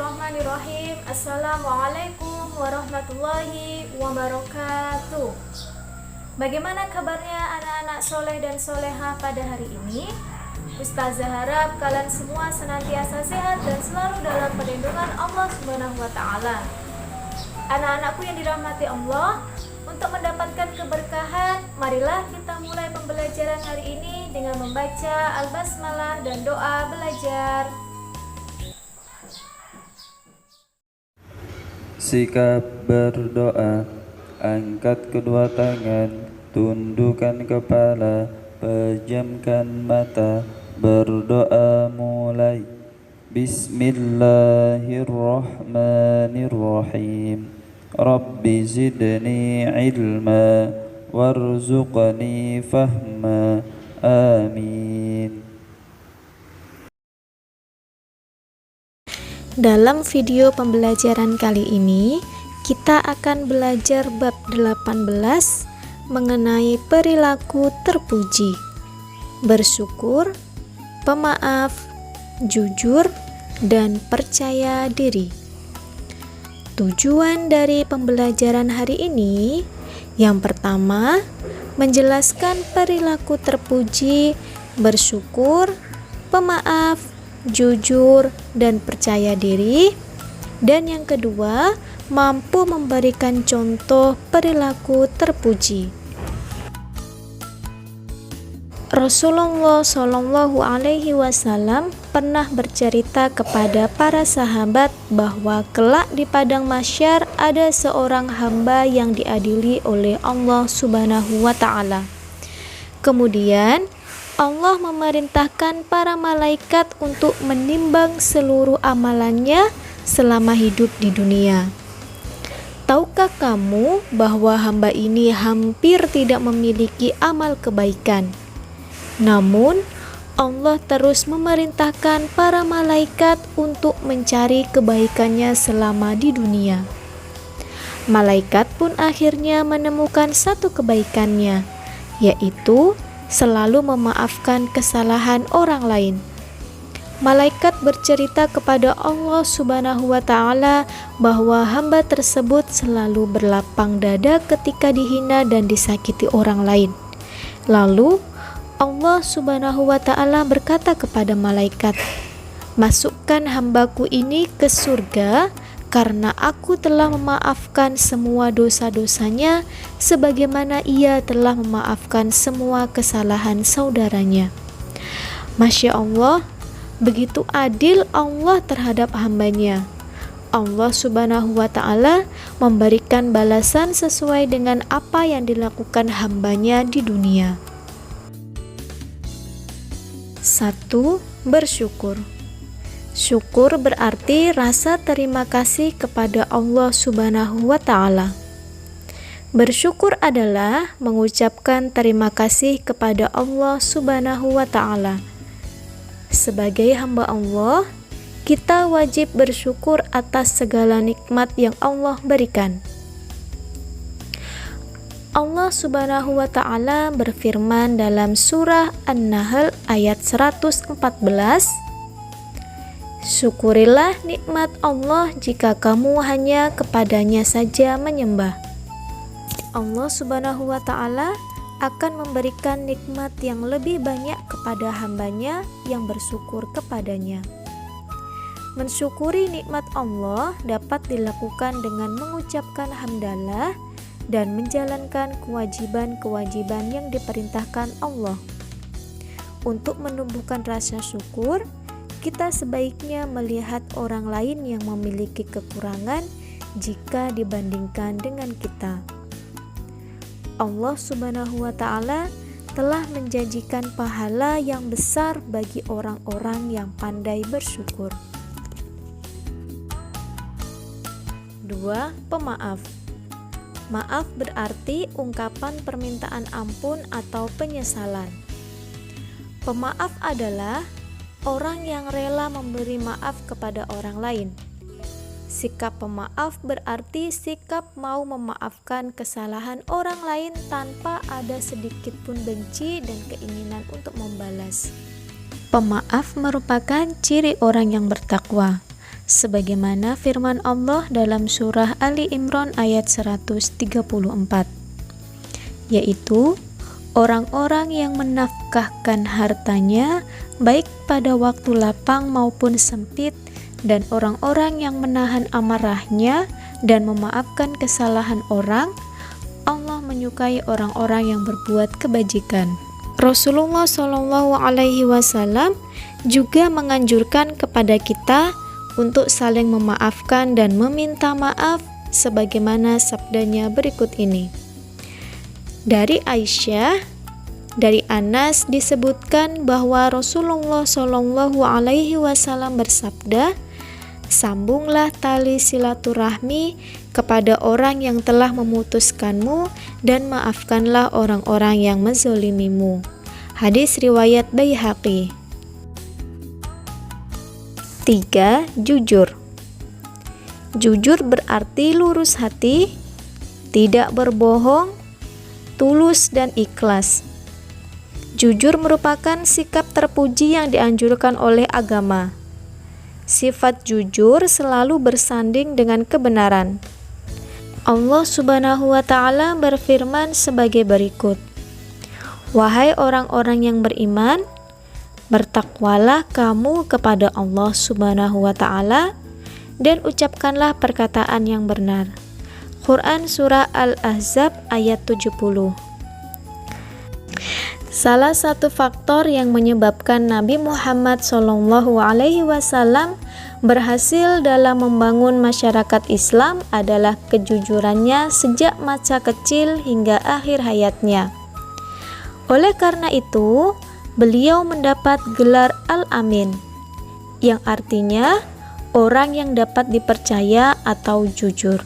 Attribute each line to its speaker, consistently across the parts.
Speaker 1: Bismillahirrahmanirrahim. Assalamualaikum warahmatullahi wabarakatuh. Bagaimana kabarnya anak-anak soleh dan soleha pada hari ini? Ustazah harap kalian semua senantiasa sehat dan selalu dalam perlindungan Allah Subhanahu wa Ta'ala. Anak-anakku yang dirahmati Allah, untuk mendapatkan keberkahan, marilah kita mulai pembelajaran hari ini dengan membaca Al-Basmalah dan doa belajar.
Speaker 2: Sikap berdoa, angkat kedua tangan, tundukkan kepala, pejamkan mata, berdoa mulai. Bismillahirrahmanirrahim. Rabbi zidni ilma, warzuqni fahma. Amin.
Speaker 3: Dalam video pembelajaran kali ini, kita akan belajar bab 18 mengenai perilaku terpuji, bersyukur, pemaaf, jujur, dan percaya diri. Tujuan dari pembelajaran hari ini, yang pertama, menjelaskan perilaku terpuji, bersyukur, pemaaf, jujur, dan percaya diri, dan yang kedua, mampu memberikan contoh perilaku terpuji. Rasulullah Shallallahu Alaihi Wasallam pernah bercerita kepada para sahabat bahwa kelak di padang mahsyar ada seorang hamba yang diadili oleh Allah Subhanahu wa Ta'ala. Kemudian Allah memerintahkan para malaikat untuk menimbang seluruh amalannya selama hidup di dunia. Tahukah kamu bahwa hamba ini hampir tidak memiliki amal kebaikan? Namun, Allah terus memerintahkan para malaikat untuk mencari kebaikannya selama di dunia. Malaikat pun akhirnya menemukan satu kebaikannya, yaitu selalu memaafkan kesalahan orang lain. Malaikat bercerita kepada Allah Subhanahu wa Ta'ala bahwa hamba tersebut selalu berlapang dada ketika dihina dan disakiti orang lain. Lalu Allah Subhanahu wa Ta'ala berkata kepada malaikat, "Masukkan hambaku ini ke surga karena aku telah memaafkan semua dosa-dosanya sebagaimana ia telah memaafkan semua kesalahan saudaranya." Masya Allah, begitu adil Allah terhadap hambanya. Allah Subhanahu wa Ta'ala memberikan balasan sesuai dengan apa yang dilakukan hambanya di dunia. 1. Bersyukur. Syukur berarti rasa terima kasih kepada Allah Subhanahu wa Ta'ala. Bersyukur adalah mengucapkan terima kasih kepada Allah Subhanahu wa Ta'ala. Sebagai hamba Allah, kita wajib bersyukur atas segala nikmat yang Allah berikan. Allah Subhanahu wa Ta'ala berfirman dalam surah An-Nahl ayat 114, "Syukurilah nikmat Allah jika kamu hanya kepadanya saja menyembah." Allah Subhanahu wa Ta'ala akan memberikan nikmat yang lebih banyak kepada hambanya yang bersyukur kepadanya. Mensyukuri nikmat Allah dapat dilakukan dengan mengucapkan hamdalah dan menjalankan kewajiban-kewajiban yang diperintahkan Allah. Untuk menumbuhkan rasa syukur, kita sebaiknya melihat orang lain yang memiliki kekurangan jika dibandingkan dengan kita. Allah Subhanahu wa Ta'ala telah menjanjikan pahala yang besar bagi orang-orang yang pandai bersyukur. 2. Pemaaf. Maaf berarti ungkapan permintaan ampun atau penyesalan. Pemaaf adalah orang yang rela memberi maaf kepada orang lain. Sikap pemaaf berarti sikap mau memaafkan kesalahan orang lain tanpa ada sedikit pun benci dan keinginan untuk membalas. Pemaaf merupakan ciri orang yang bertakwa. sebagaimana firman Allah dalam surah Ali Imran ayat 134, yaitu orang-orang yang menafkahkan hartanya baik pada waktu lapang maupun sempit, dan orang-orang yang menahan amarahnya dan memaafkan kesalahan orang. Allah menyukai orang-orang yang berbuat kebajikan. Rasulullah SAW juga menganjurkan kepada kita untuk saling memaafkan dan meminta maaf, sebagaimana sabdanya berikut ini. Dari Aisyah, dari Anas disebutkan bahwa Rasulullah SAW bersabda, "Sambunglah tali silaturahmi kepada orang yang telah memutuskanmu dan maafkanlah orang-orang yang menzolimimu." Hadis riwayat Baihaqi. 3. Jujur. Jujur berarti lurus hati, tidak berbohong, tulus dan ikhlas. Jujur merupakan sikap terpuji yang dianjurkan oleh agama. Sifat jujur selalu bersanding dengan kebenaran. Allah Subhanahu wa Ta'ala berfirman sebagai berikut, "Wahai orang-orang yang beriman, bertakwalah kamu kepada Allah Subhanahu wa Ta'ala dan ucapkanlah perkataan yang benar." Quran Surah Al-Ahzab ayat 70. Salah satu faktor yang menyebabkan Nabi Muhammad SAW berhasil dalam membangun masyarakat Islam adalah kejujurannya sejak masa kecil hingga akhir hayatnya. Oleh karena itu, beliau mendapat gelar Al-Amin, yang artinya orang yang dapat dipercaya atau jujur.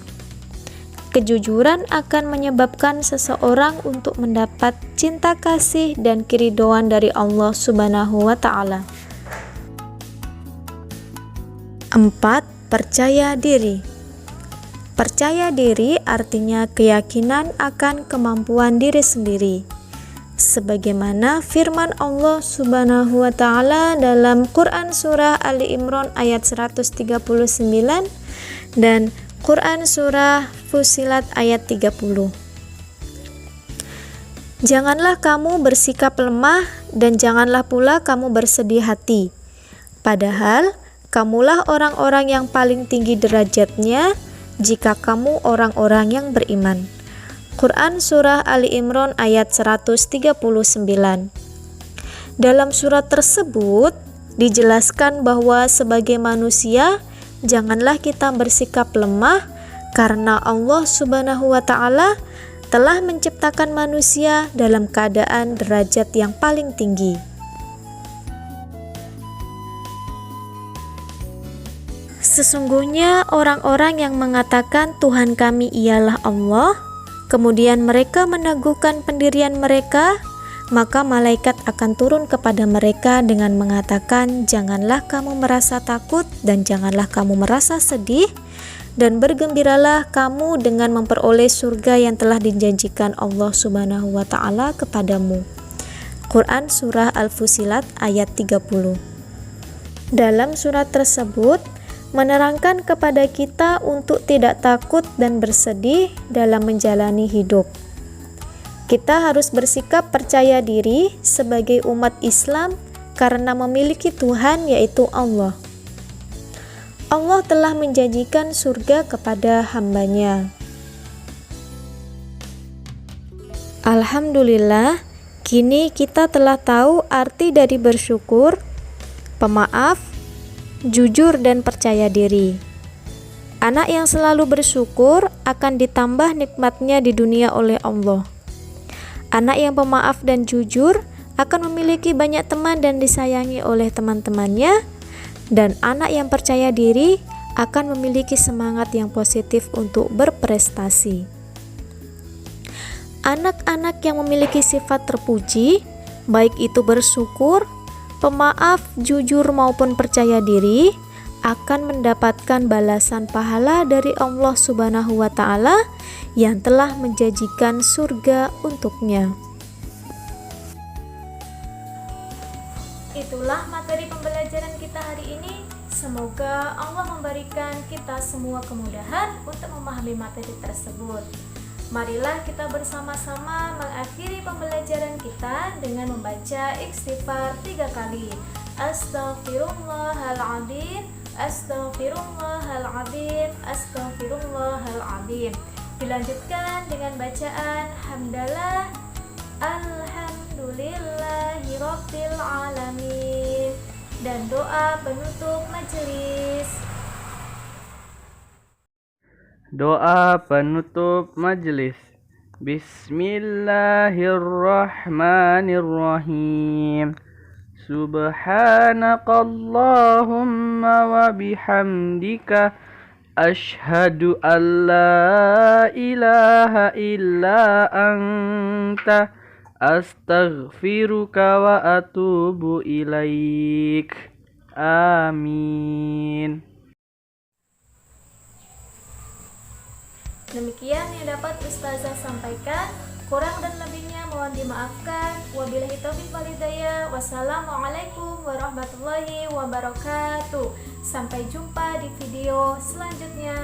Speaker 3: Kejujuran akan menyebabkan seseorang untuk mendapat cinta kasih dan keridhaan dari Allah Subhanahu wa Ta'ala. 4. Percaya diri. Percaya diri artinya keyakinan akan kemampuan diri sendiri, sebagaimana firman Allah Subhanahu wa Ta'ala dalam Quran Surah Ali Imran ayat 139 dan Quran Surah Fussilat ayat 30. Janganlah kamu bersikap lemah dan janganlah pula kamu bersedih hati, padahal kamulah orang-orang yang paling tinggi derajatnya jika kamu orang-orang yang beriman. Quran Surah Ali Imran ayat 139. Dalam surat tersebut dijelaskan bahwa sebagai manusia janganlah kita bersikap lemah karena Allah Subhanahu wa Ta'ala telah menciptakan manusia dalam keadaan derajat yang paling tinggi. Sesungguhnya orang-orang yang mengatakan Tuhan kami ialah Allah, kemudian mereka meneguhkan pendirian mereka, maka malaikat akan turun kepada mereka dengan mengatakan, "Janganlah kamu merasa takut dan janganlah kamu merasa sedih, dan bergembiralah kamu dengan memperoleh surga yang telah dijanjikan Allah Subhanahu wa Ta'ala kepadamu." Quran Surah Al-Fussilat ayat 30. Dalam surat tersebut menerangkan kepada kita untuk tidak takut dan bersedih dalam menjalani hidup. Kita harus bersikap percaya diri sebagai umat Islam karena memiliki Tuhan, yaitu Allah. Allah telah menjanjikan surga kepada hambanya. Alhamdulillah, kini kita telah tahu arti dari bersyukur, pemaaf, jujur dan percaya diri. Anak yang selalu bersyukur akan ditambah nikmatnya di dunia oleh Allah. Anak yang pemaaf dan jujur akan memiliki banyak teman dan disayangi oleh teman-temannya, dan anak yang percaya diri akan memiliki semangat yang positif untuk berprestasi. Anak-anak yang memiliki sifat terpuji, baik itu bersyukur, pemaaf, jujur maupun percaya diri, akan mendapatkan balasan pahala dari Allah Subhanahu wa Ta'ala yang telah menjanjikan surga untuknya.
Speaker 1: Itulah materi pembelajaran kita hari ini. Semoga Allah memberikan kita semua kemudahan untuk memahami materi tersebut. Marilah kita bersama-sama mengakhiri pembelajaran kita dengan membaca istighfar 3 kali. Astaghfirullahaladzim, astaghfirullahaladzim, astaghfirullahaladzim. Dilanjutkan dengan bacaan hamdalah, alhamdulillahirabbil alamin, dan doa penutup majelis.
Speaker 4: Doa penutup majelis. Bismillahirrahmanirrahim. Subhanakallahumma wa bihamdika asyhadu an la ilaha illa anta astaghfiruka wa atubu ilaik. Amin.
Speaker 1: Demikian yang dapat Ustazah sampaikan. Kurang dan lebihnya mohon dimaafkan. Wabillahi taufiq wal hidayah. Wassalamualaikum warahmatullahi wabarakatuh. Sampai jumpa di video selanjutnya.